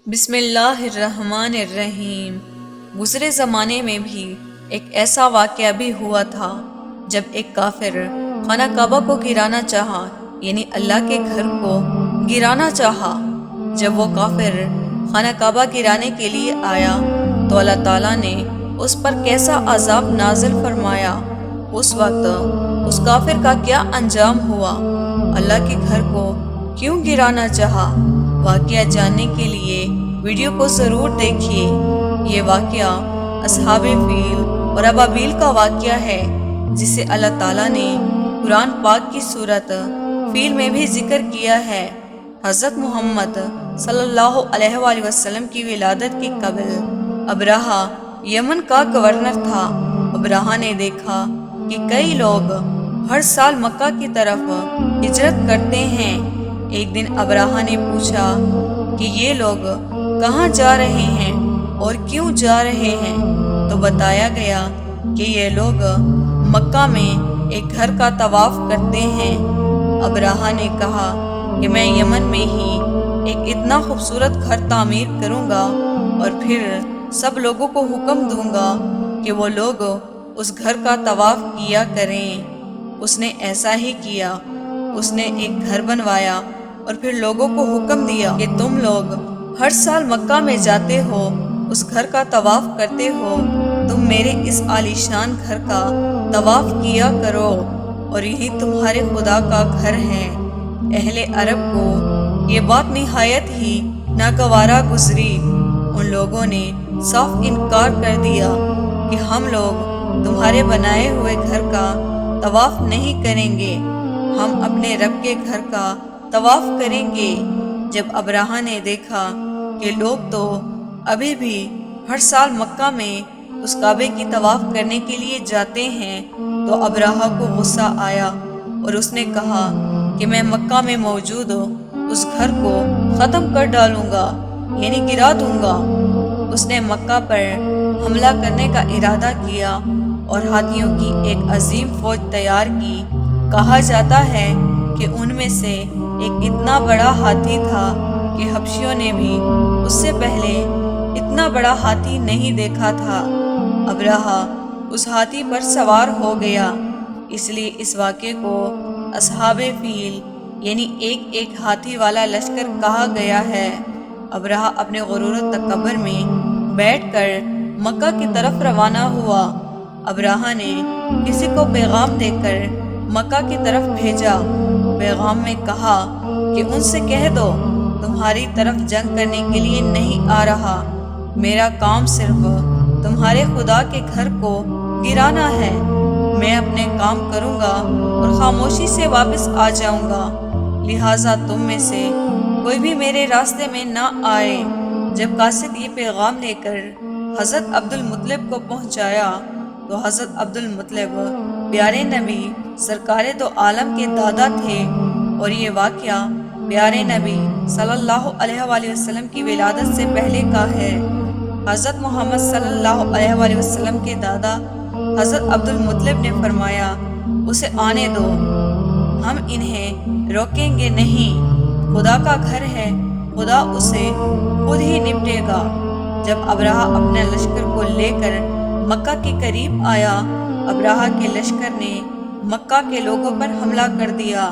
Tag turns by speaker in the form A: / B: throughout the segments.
A: بسم اللہ الرحمن الرحیم۔ گزرے زمانے میں بھی ایک ایسا واقعہ بھی ہوا تھا جب ایک کافر خانہ کعبہ کو گرانا چاہا، یعنی اللہ کے گھر کو گرانا چاہا۔ جب وہ کافر خانہ کعبہ گرانے کے لیے آیا تو اللہ تعالیٰ نے اس پر کیسا عذاب نازل فرمایا۔ اس وقت اس کافر کا کیا انجام ہوا، اللہ کے گھر کو کیوں گرانا چاہا، واقعہ جاننے کے لیے ویڈیو کو ضرور دیکھیے۔ یہ واقعہ اصحاب فیل اور ابابیل کا واقعہ ہے، جسے اللہ تعالیٰ نے قرآن پاک کی سورت فیل میں بھی ذکر کیا ہے۔ حضرت محمد صلی اللہ علیہ وآلہ وسلم کی ولادت کے قبل ابرہہ یمن کا گورنر تھا۔ ابرہہ نے دیکھا کہ کئی لوگ ہر سال مکہ کی طرف ہجرت کرتے ہیں۔ ایک دن ابرہہ نے پوچھا کہ یہ لوگ کہاں جا رہے ہیں اور کیوں جا رہے ہیں، تو بتایا گیا کہ یہ لوگ مکہ میں ایک گھر کا طواف کرتے ہیں۔ ابرہہ نے کہا کہ میں یمن میں ہی ایک اتنا خوبصورت گھر تعمیر کروں گا اور پھر سب لوگوں کو حکم دوں گا کہ وہ لوگ اس گھر کا طواف کیا کریں۔ اس نے ایسا ہی کیا۔ اس نے ایک گھر بنوایا اور پھر لوگوں کو حکم دیا کہ تم لوگ ہر سال مکہ میں جاتے ہو، اس گھر کا طواف کرتے ہو، تم میرے اس عالیشان گھر کا طواف کیا کرو اور یہی تمہارے خدا کا گھر ہے۔ اہل عرب کو یہ بات نہایت ہی ناگوارا گزری۔ ان لوگوں نے صاف انکار کر دیا کہ ہم لوگ تمہارے بنائے ہوئے گھر کا طواف نہیں کریں گے، ہم اپنے رب کے گھر کا طواف کریں گے۔ جب ابرہہ نے دیکھا کہ لوگ تو ابھی بھی ہر سال مکہ میں اس کعبے کی طواف کرنے کے لیے جاتے ہیں، تو ابرہہ کو غصہ آیا اور اس نے کہا کہ میں مکہ میں موجود اس گھر کو ختم کر ڈالوں گا، یعنی گرا دوں گا۔ اس نے مکہ پر حملہ کرنے کا ارادہ کیا اور ہاتھیوں کی ایک عظیم فوج تیار کی۔ کہا جاتا ہے کہ ان میں سے ایک اتنا بڑا ہاتھی تھا کہ حبشیوں نے بھی اس سے پہلے اتنا بڑا ہاتھی نہیں دیکھا تھا۔ ابرہہ اس ہاتھی پر سوار ہو گیا، اس لیے اس واقعے کو اصحاب فیل یعنی ایک ہاتھی والا لشکر کہا گیا ہے۔ ابرہہ اپنے غرور و تکبر میں بیٹھ کر مکہ کی طرف روانہ ہوا۔ ابرہہ نے کسی کو پیغام دے کر مکہ کی طرف بھیجا۔ پیغام میں کہا کہ ان سے کہہ دو تمہاری طرف جنگ کرنے کے لیے نہیں آ رہا، میرا کام صرف تمہارے خدا کے گھر کو گرانا ہے۔ میں اپنے کام کروں گا اور خاموشی سے واپس آ جاؤں گا، لہٰذا تم میں سے کوئی بھی میرے راستے میں نہ آئے۔ جب قاصد یہ پیغام لے کر حضرت عبد المطلب کو پہنچایا تو حضرت عبد المطلب پیارے نبی سرکار دو عالم کے دادا تھے، اور یہ واقعہ پیارے نبی صلی اللہ علیہ وآلہ وسلم کی ولادت سے پہلے کا ہے۔ حضرت محمد صلی اللہ علیہ وآلہ وسلم کے دادا حضرت عبد المطلب نے فرمایا اسے آنے دو، ہم انہیں روکیں گے نہیں، خدا کا گھر ہے، خدا اسے خود ہی نپٹے گا۔ جب ابرہہ اپنے لشکر کو لے کر مکہ کے قریب آیا، ابرہہ کے لشکر نے مکہ کے لوگوں پر حملہ کر دیا۔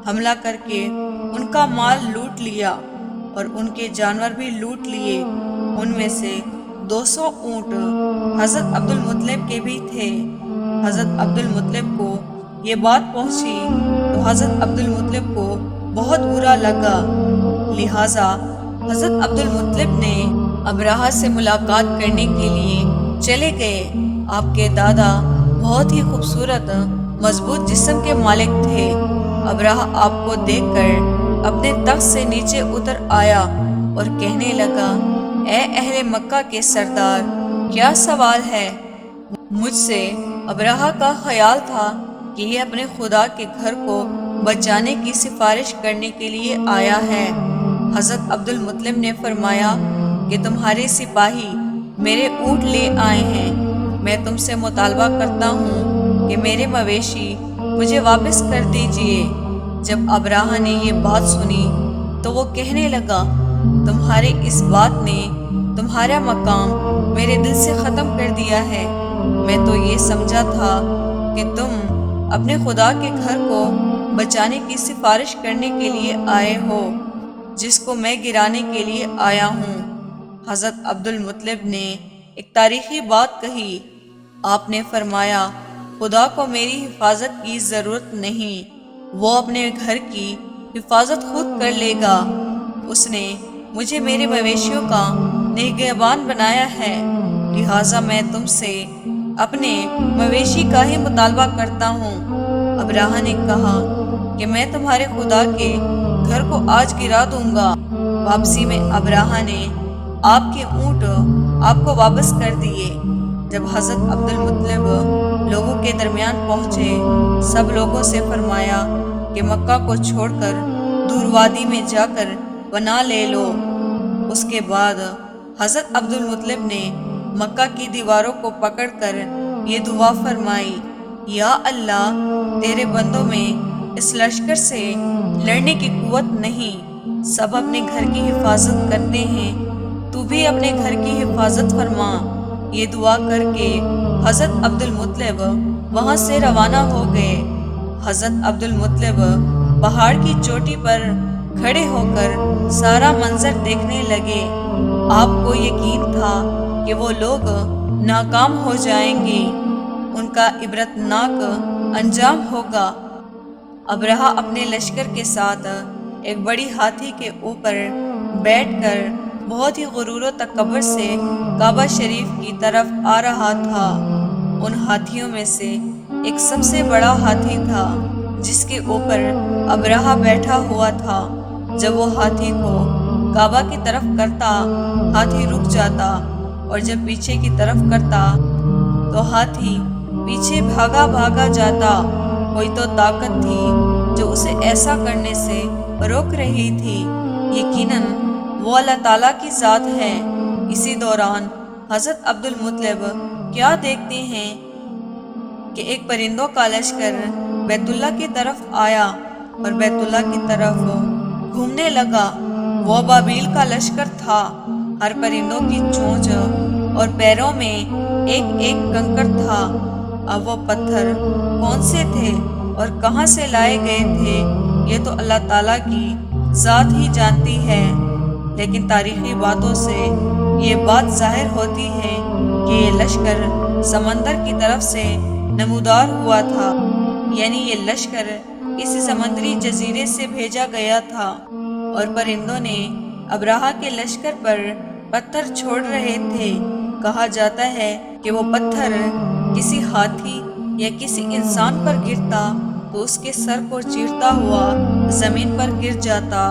A: حملہ کر کے ان کا مال لوٹ لیا اور ان کے جانور بھی لوٹ لیے۔ ان میں سے 200 اونٹ حضرت عبد المطلب کے بھی تھے۔ حضرت عبد المطلب کو یہ بات پہنچی تو حضرت عبد المطلب کو بہت برا لگا، لہٰذا حضرت عبد المطلب نے ابرہہ سے ملاقات کرنے کے لیے چلے گئے۔ آپ کے دادا بہت ہی خوبصورت مضبوط جسم کے مالک تھے۔ ابرہہ آپ کو دیکھ کر اپنے تخت سے نیچے اتر آیا اور کہنے لگا، اے اہل مکہ کے سردار، کیا سوال ہے؟ مجھ سے ابرہہ کا خیال تھا کہ یہ اپنے خدا کے گھر کو بچانے کی سفارش کرنے کے لیے آیا ہے۔ حضرت عبد المطلب نے فرمایا کہ تمہارے سپاہی میرے اونٹ لے آئے ہیں، میں تم سے مطالبہ کرتا ہوں کہ میرے مویشی مجھے واپس کر دیجئے۔ جب ابرہہ نے یہ بات سنی تو وہ کہنے لگا تمہارے اس بات نے تمہارا مقام میرے دل سے ختم کر دیا ہے۔ میں تو یہ سمجھا تھا کہ تم اپنے خدا کے گھر کو بچانے کی سفارش کرنے کے لیے آئے ہو، جس کو میں گرانے کے لیے آیا ہوں۔ حضرت عبد المطلب نے ایک تاریخی بات کہی۔ آپ نے فرمایا، خدا کو میری حفاظت کی ضرورت نہیں، وہ اپنے گھر کی حفاظت خود کر لے گا۔ اس نے مجھے میرے مویشیوں کا نگہبان بنایا ہے، لہٰذا میں تم سے اپنے مویشی کا ہی مطالبہ کرتا ہوں۔ ابرہہ نے کہا کہ میں تمہارے خدا کے گھر کو آج گرا دوں گا۔ واپسی میں ابرہہ نے آپ کے اونٹ آپ کو واپس کر دیے۔ جب حضرت عبد المطلب لوگوں کے درمیان پہنچے، سب لوگوں سے فرمایا کہ مکہ کو چھوڑ کر دور وادی میں جا کر پناہ لے لو۔ اس کے بعد حضرت عبد المطلب نے مکہ کی دیواروں کو پکڑ کر یہ دعا فرمائی، یا اللہ، تیرے بندوں میں اس لشکر سے لڑنے کی قوت نہیں، سب اپنے گھر کی حفاظت کرتے ہیں، تو بھی اپنے گھر کی حفاظت فرما۔ یہ دعا کر کے حضرت عبد المطلب وہاں سے روانہ ہو گئے۔ حضرت عبد المطلب پہاڑ کی چوٹی پر کھڑے ہو کر سارا منظر دیکھنے لگے۔ آپ کو یقین تھا کہ وہ لوگ ناکام ہو جائیں گے، ان کا عبرتناک انجام ہوگا۔ ابرہہ اپنے لشکر کے ساتھ ایک بڑی ہاتھی کے اوپر بیٹھ کر بہت ہی غرور و تکبر سے کعبہ شریف کی طرف آ رہا تھا۔ ان ہاتھیوں میں سے ایک سب سے بڑا ہاتھی تھا، جس کے اوپر ابرہہ بیٹھا ہوا تھا۔ جب وہ ہاتھی کو کعبہ کی طرف کرتا، ہاتھی رک جاتا، اور جب پیچھے کی طرف کرتا تو ہاتھی پیچھے بھاگا بھاگا جاتا۔ کوئی تو طاقت تھی جو اسے ایسا کرنے سے روک رہی تھی، یقیناً وہ اللہ تعالیٰ کی ذات ہے۔ اسی دوران حضرت عبد المطلب کیا دیکھتے ہیں کہ ایک پرندوں کا لشکر بیت اللہ کی طرف آیا اور بیت اللہ کی طرف گھومنے لگا۔ وہ بابیل کا لشکر تھا۔ ہر پرندوں کی چونچ اور پیروں میں ایک ایک کنکر تھا۔ اب وہ پتھر کون سے تھے اور کہاں سے لائے گئے تھے، یہ تو اللہ تعالیٰ کی ذات ہی جانتی ہے، لیکن تاریخی باتوں سے یہ بات ظاہر ہوتی ہے کہ یہ لشکر سمندر کی طرف سے نمودار ہوا تھا، یعنی یہ لشکر کسی سمندری جزیرے سے بھیجا گیا تھا، اور پرندوں نے ابرہہ کے لشکر پر پتھر چھوڑ رہے تھے۔ کہا جاتا ہے کہ وہ پتھر کسی ہاتھی یا کسی انسان پر گرتا تو اس کے سر کو چیرتا ہوا زمین پر گر جاتا۔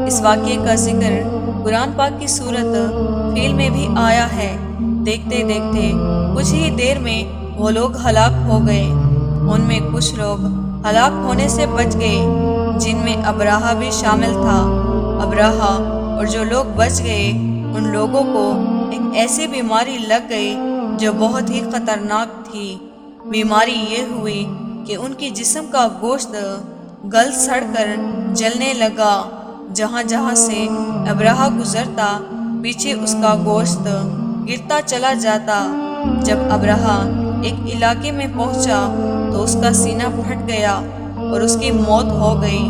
A: اس واقعے کا ذکر قرآن پاک کی سورت فیل میں بھی آیا ہے۔ دیکھتے دیکھتے کچھ ہی دیر میں وہ لوگ ہلاک ہو گئے۔ ان میں کچھ لوگ ہلاک ہونے سے بچ گئے، جن میں ابرہہ بھی شامل تھا۔ ابرہہ اور جو لوگ بچ گئے، ان لوگوں کو ایک ایسی بیماری لگ گئی جو بہت ہی خطرناک تھی۔ بیماری یہ ہوئی کہ ان کی جسم کا گوشت گل سڑ کر جلنے لگا۔ جہاں جہاں سے ابرہہ گزرتا، پیچھے اس کا گوشت گرتا چلا جاتا۔ جب ابرہہ ایک علاقے میں پہنچا تو اس کا سینہ پھٹ گیا اور اس کی موت ہو گئی۔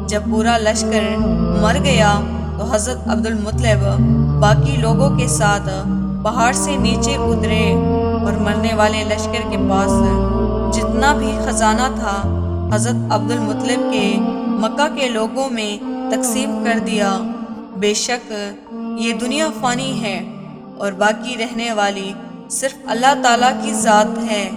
A: جب پورا لشکر مر گیا تو حضرت عبد المطلب باقی لوگوں کے ساتھ پہاڑ سے نیچے اترے اور مرنے والے لشکر کے پاس جتنا بھی خزانہ تھا حضرت عبد المطلب کے مکہ کے لوگوں میں تقسیم کر دیا۔ بے شک یہ دنیا فانی ہے اور باقی رہنے والی صرف اللہ تعالیٰ کی ذات ہے۔